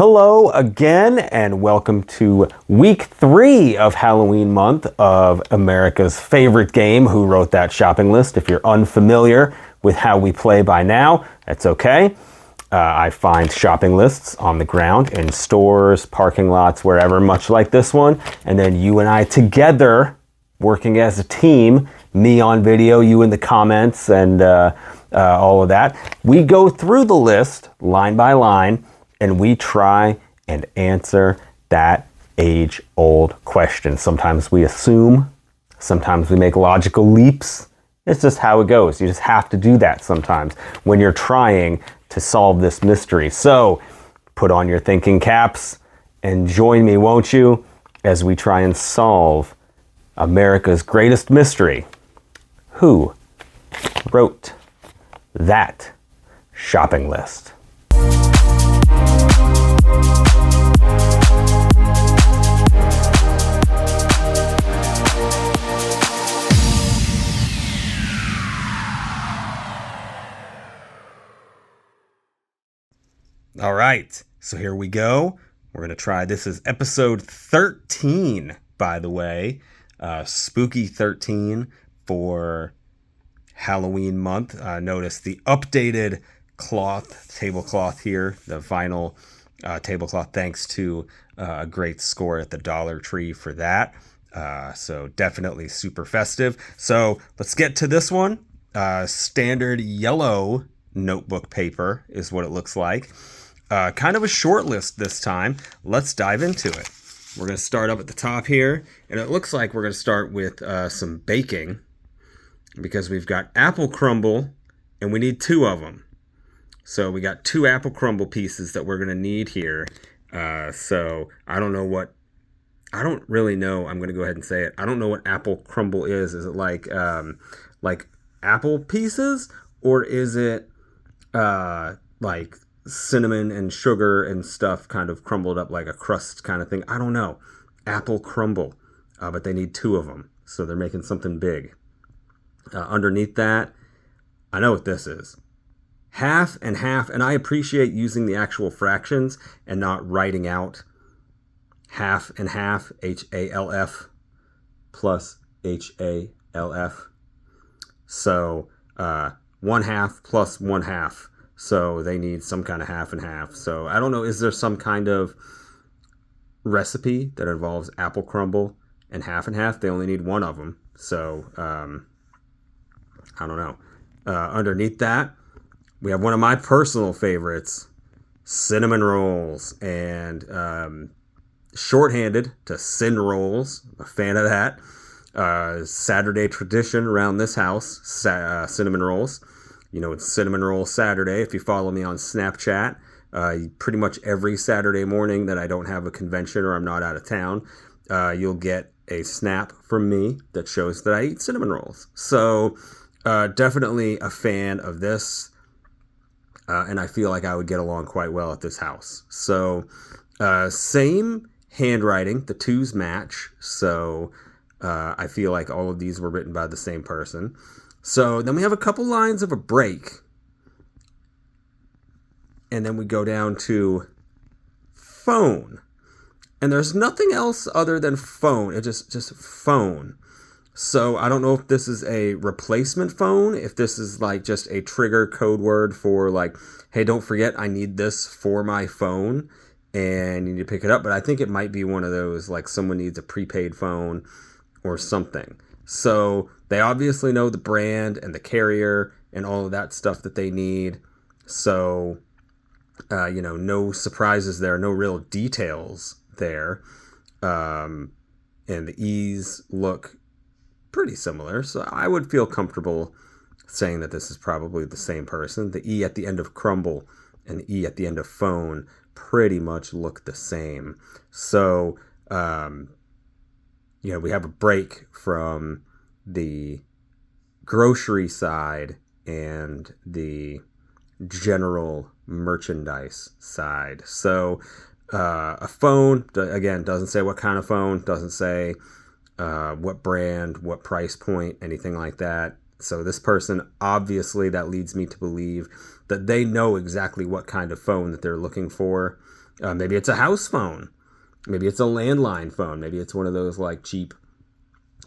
Hello again, and welcome to week 3 of Halloween month of America's favorite game, Who Wrote That Shopping List. If you're unfamiliar with how we play by now, that's okay. I find shopping lists on the ground, in stores, parking lots, wherever, much like this one. And then you and I together, working as a team, me on video, you in the comments, and all of that. We go through the list line by line, and we try and answer that age-old question. Sometimes we assume, sometimes we make logical leaps. It's just how it goes. You just have to do that sometimes when you're trying to solve this mystery. So put on your thinking caps and join me, won't you, as we try and solve America's greatest mystery. Who wrote that shopping list? All right, so here we go. We're going to try, this is episode 13, by the way. Spooky 13 for Halloween month. Notice the updated tablecloth here, the vinyl tablecloth, thanks to a great score at the Dollar Tree for that. So definitely super festive. So let's get to this one. Standard yellow notebook paper is what it looks like. Kind of a short list this time. Let's dive into it. We're going to start up at the top here, and it looks like we're going to start with some baking, because we've got apple crumble, and we need 2 of them. So we got 2 apple crumble pieces that we're going to need here. So I don't really know. I'm going to go ahead and say it. I don't know what apple crumble is. Is it like apple pieces, or is it like cinnamon and sugar and stuff kind of crumbled up like a crust kind of thing? I don't know. Apple crumble. But they need 2 of them. So they're making something big. Underneath that, I know what this is. Half and half. And I appreciate using the actual fractions and not writing out half and half, HALF plus HALF. So 1/2 plus 1/2. So they need some kind of half and half. So I don't know, is there some kind of recipe that involves apple crumble and half? They only need 1 of them. So I don't know. Underneath that, we have one of my personal favorites, cinnamon rolls, and shorthanded to Cin Rolls. I'm a fan of that. Saturday tradition around this house, cinnamon rolls. You know, it's Cinnamon Roll Saturday. If you follow me on Snapchat, pretty much every Saturday morning that I don't have a convention or I'm not out of town, you'll get a snap from me that shows that I eat cinnamon rolls. So definitely a fan of this, and I feel like I would get along quite well at this house. So same handwriting, the 2s match. So I feel like all of these were written by the same person. So then we have a couple lines of a break. And then we go down to phone. And there's nothing else other than phone. It's just phone. So I don't know if this is a replacement phone, if this is like just a trigger code word for like, hey, don't forget I need this for my phone and you need to pick it up. But I think it might be one of those, like someone needs a prepaid phone or something. So they obviously know the brand and the carrier and all of that stuff that they need. So, no surprises there, no real details there. And the E's look pretty similar. So I would feel comfortable saying that this is probably the same person. The E at the end of crumble and the E at the end of phone pretty much look the same. So, we have a break from the grocery side and the general merchandise side. So a phone, again, doesn't say what kind of phone, doesn't say what brand, what price point, anything like that. So this person, obviously, that leads me to believe that they know exactly what kind of phone that they're looking for. Maybe it's a house phone. Maybe it's a landline phone. Maybe it's one of those like cheap,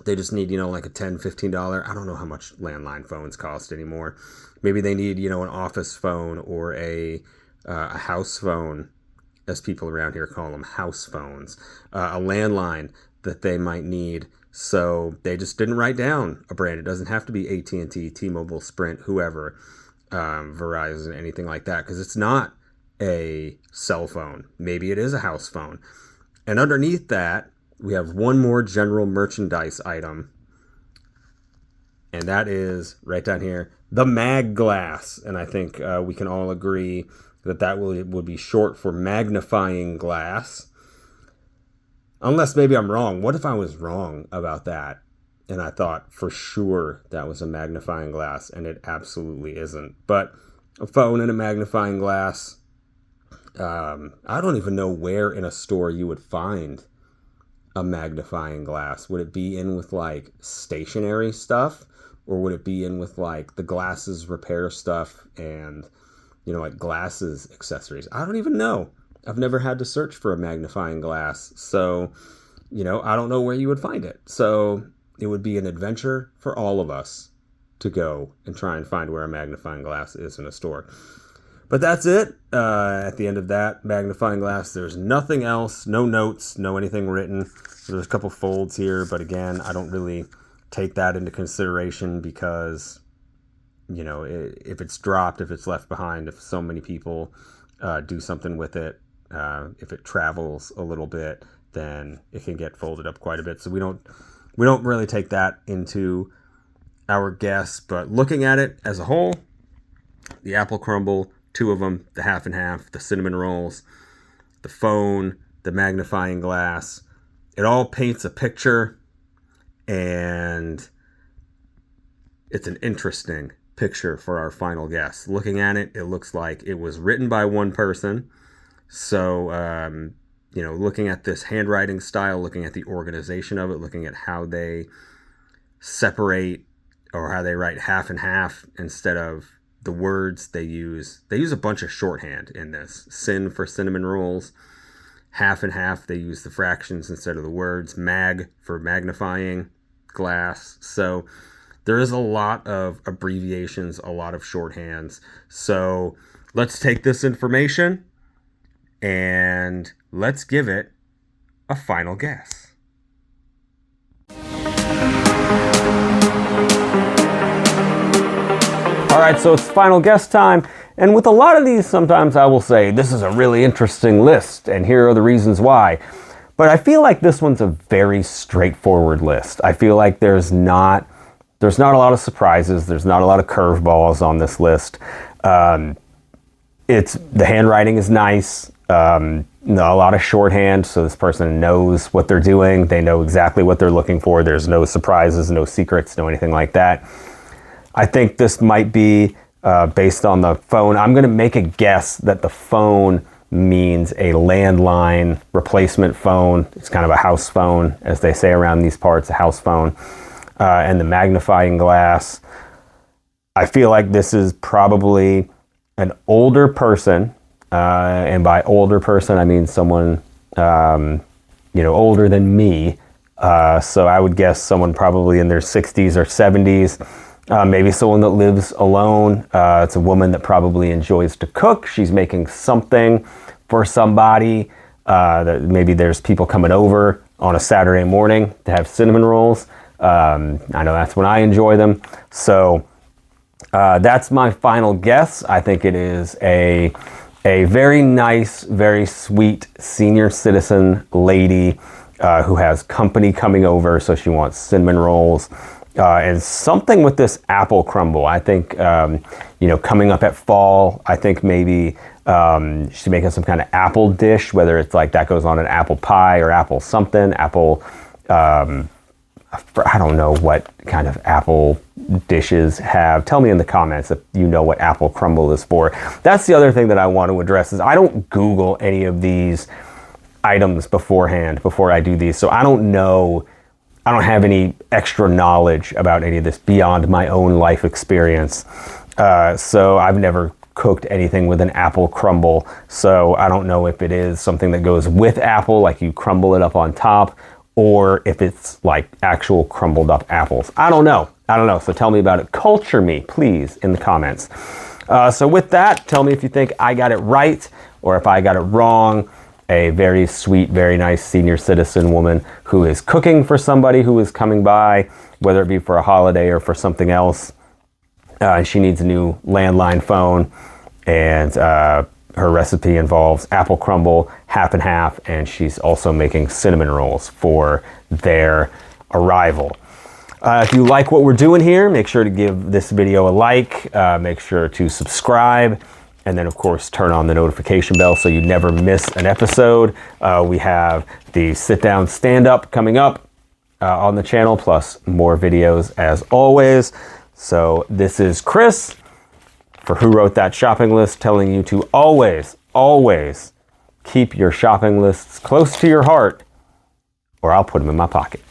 they just need, like a $10, $15. I don't know how much landline phones cost anymore. Maybe they need, an office phone or a house phone, as people around here call them, house phones, a landline that they might need. So they just didn't write down a brand. It doesn't have to be AT&T, T-Mobile, Sprint, whoever, Verizon, anything like that, because it's not a cell phone. Maybe it is a house phone. And underneath that, we have one more general merchandise item, and that is right down here, the mag glass. And I think we can all agree that would be short for magnifying glass. Unless maybe I'm wrong. What if I was wrong about that? And I thought for sure that was a magnifying glass, and it absolutely isn't. But a phone and a magnifying glass, I don't even know where in a store you would find a magnifying glass. Would it be in with like stationary stuff, or would it be in with like the glasses repair stuff and, like glasses accessories? I don't even know. I've never had to search for a magnifying glass. So, I don't know where you would find it. So it would be an adventure for all of us to go and try and find where a magnifying glass is in a store. But that's it. At the end of that magnifying glass, there's nothing else, no notes, no anything written. There's a couple folds here, but again, I don't really take that into consideration because, if it's dropped, if it's left behind, if so many people do something with it, if it travels a little bit, then it can get folded up quite a bit. So we don't really take that into our guess. But looking at it as a whole, the apple crumble, 2 of them, the half and half, the cinnamon rolls, the phone, the magnifying glass, it all paints a picture, and it's an interesting picture for our final guess. Looking at it, it looks like it was written by one person. So, looking at this handwriting style, looking at the organization of it, looking at how they separate or how they write half and half instead of the words they use a bunch of shorthand in this. Sin for cinnamon rolls, half and half, they use the fractions instead of the words, mag for magnifying glass. So there is a lot of abbreviations, a lot of shorthands. So let's take this information and let's give it a final guess. All right, so it's final guess time. And with a lot of these, sometimes I will say, this is a really interesting list, and here are the reasons why. But I feel like this one's a very straightforward list. I feel like there's not a lot of surprises. There's not a lot of curveballs on this list. The handwriting is nice. A lot of shorthand, so this person knows what they're doing. They know exactly what they're looking for. There's no surprises, no secrets, no anything like that. I think this might be based on the phone. I'm going to make a guess that the phone means a landline replacement phone. It's kind of a house phone, as they say around these parts, a house phone. And the magnifying glass, I feel like this is probably an older person. And by older person, I mean someone, older than me. So I would guess someone probably in their 60s or 70s. Maybe someone that lives alone. It's a woman that probably enjoys to cook. She's making something for somebody. Maybe there's people coming over on a Saturday morning to have cinnamon rolls. I know that's when I enjoy them. So that's my final guess. I think it is a very nice, very sweet senior citizen lady who has company coming over. So she wants cinnamon rolls. And something with this apple crumble. I think, coming up at fall, I think maybe she's making some kind of apple dish, whether it's like that goes on an apple pie or apple something, apple, I don't know what kind of apple dishes have. Tell me in the comments if you know what apple crumble is for. That's the other thing that I want to address is I don't Google any of these items beforehand, before I do these. So I don't know. I don't have any extra knowledge about any of this beyond my own life experience. So I've never cooked anything with an apple crumble. So I don't know if it is something that goes with apple, like you crumble it up on top, or if it's like actual crumbled up apples. I don't know. So tell me about it. Culture me, please, in the comments. So with that, tell me if you think I got it right or if I got it wrong. A very sweet, very nice senior citizen woman who is cooking for somebody who is coming by, whether it be for a holiday or for something else. She needs a new landline phone, and her recipe involves apple crumble, half and half, and she's also making cinnamon rolls for their arrival. If you like what we're doing here, make sure to give this video a like, make sure to subscribe, and then of course turn on the notification bell so you never miss an episode. We have the sit down stand up coming up on the channel, plus more videos as always. So this is Chris for Who Wrote That Shopping List, telling you to always, always keep your shopping lists close to your heart, or I'll put them in my pocket.